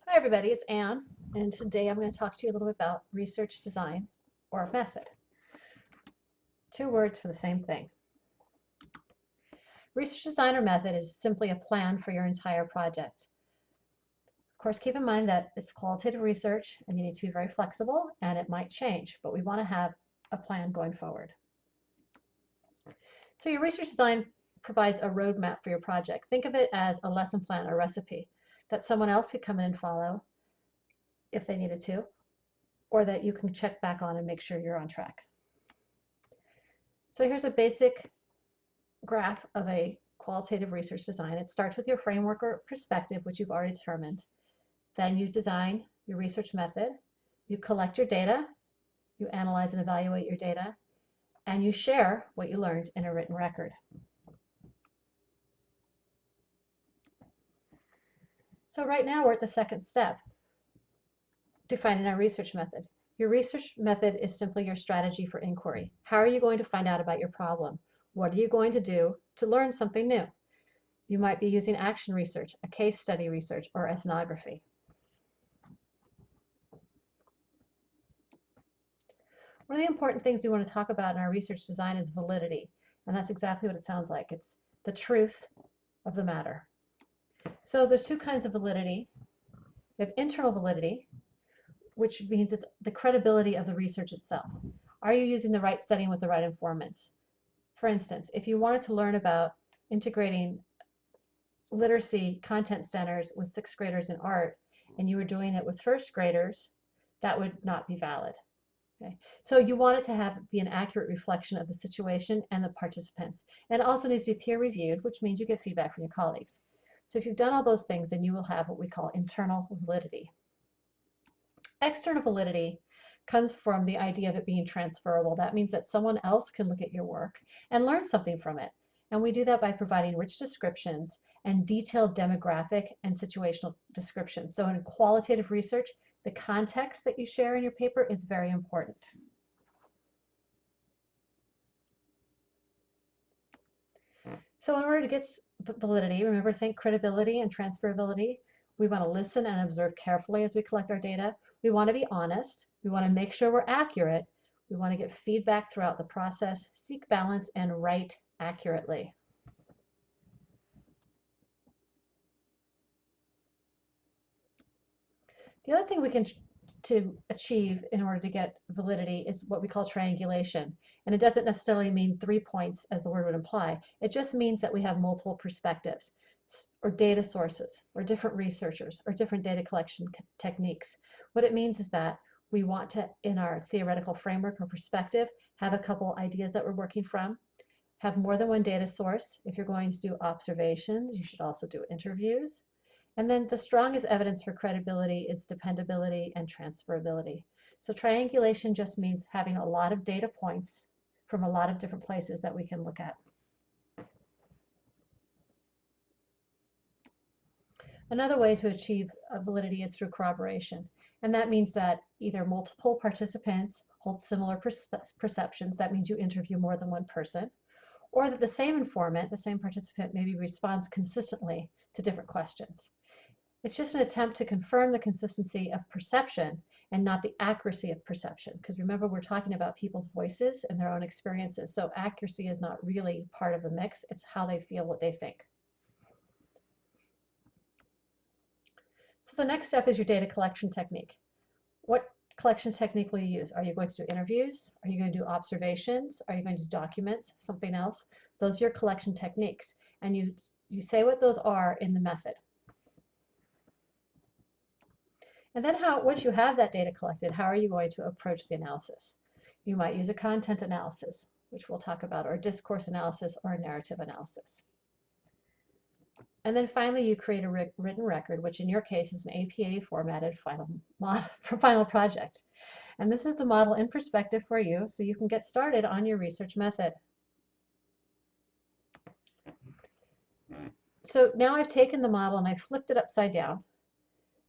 Hi everybody, it's Anne, and today I'm going to talk to you a little bit about research design or method. Two words for the same thing. Research design or method is simply a plan for your entire project. Of course, keep in mind that it's qualitative research and you need to be very flexible and it might change, but we want to have a plan going forward. So your research design provides a roadmap for your project. Think of it as a lesson plan or recipe that someone else could come in and follow if they needed to, or that you can check back on and make sure you're on track. So here's a basic graph of a qualitative research design. It starts with your framework or perspective, which you've already determined. Then you design your research method, you collect your data, you analyze and evaluate your data, and you share what you learned in a written record. So right now we're at the second step, defining our research method. Your research method is simply your strategy for inquiry. How are you going to find out about your problem? What are you going to do to learn something new? You might be using action research, a case study research, or ethnography. One of the important things we want to talk about in our research design is validity, and that's exactly what it sounds like. It's the truth of the matter. So there's two kinds of validity. You have internal validity, which means it's the credibility of the research itself. Are you using the right setting with the right informants? For instance, if you wanted to learn about integrating literacy content centers with sixth graders in art, and you were doing it with first graders, that would not be valid. Okay. So you want it to be an accurate reflection of the situation and the participants. And it also needs to be peer reviewed, which means you get feedback from your colleagues. So if you've done all those things, then you will have what we call internal validity. External validity comes from the idea of it being transferable. That means that someone else can look at your work and learn something from it. And we do that by providing rich descriptions and detailed demographic and situational descriptions. So in qualitative research, the context that you share in your paper is very important. So in order to get validity, remember, think credibility and transferability. We want to listen and observe carefully as we collect our data. We want to be honest. We want to make sure we're accurate. We want to get feedback throughout the process, seek balance, and write accurately. The other thing we can to achieve in order to get validity is what we call triangulation. And it doesn't necessarily mean 3 points as the word would imply. It just means that we have multiple perspectives or data sources or different researchers or different data collection techniques. What it means is that we want to, in our theoretical framework or perspective, have a couple ideas that we're working from, have more than one data source. If you're going to do observations, you should also do interviews. And then the strongest evidence for credibility is dependability and transferability. So triangulation just means having a lot of data points from a lot of different places that we can look at. Another way to achieve validity is through corroboration. And that means that either multiple participants hold similar perceptions. That means you interview more than one person. Or that the same informant, the same participant, maybe responds consistently to different questions. It's just an attempt to confirm the consistency of perception and not the accuracy of perception. Because remember, we're talking about people's voices and their own experiences. So accuracy is not really part of the mix. It's how they feel, what they think. So the next step is your data collection technique. What collection technique will you use? Are you going to do interviews? Are you going to do observations? Are you going to do documents? Something else? Those are your collection techniques. And you say what those are in the method. And then once you have that data collected, how are you going to approach the analysis? You might use a content analysis, which we'll talk about, or a discourse analysis, or a narrative analysis. And then finally, you create a written record, which in your case is an APA formatted final project. And this is the model in perspective for you, so you can get started on your research method. So now I've taken the model and I've flipped it upside down.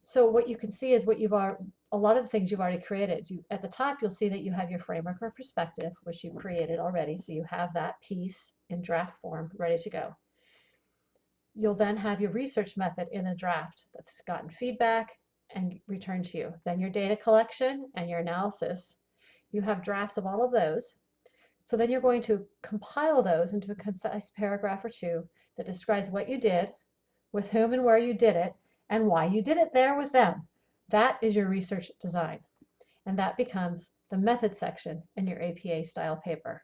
So what you can see is a lot of the things you've already created. At the top, you'll see that you have your framework or perspective, which you created already. So you have that piece in draft form ready to go. You'll then have your research method in a draft that's gotten feedback and returned to you. Then your data collection and your analysis, you have drafts of all of those. So then you're going to compile those into a concise paragraph or two that describes what you did, with whom and where you did it, and why you did it there with them. That is your research design. And that becomes the method section in your APA style paper.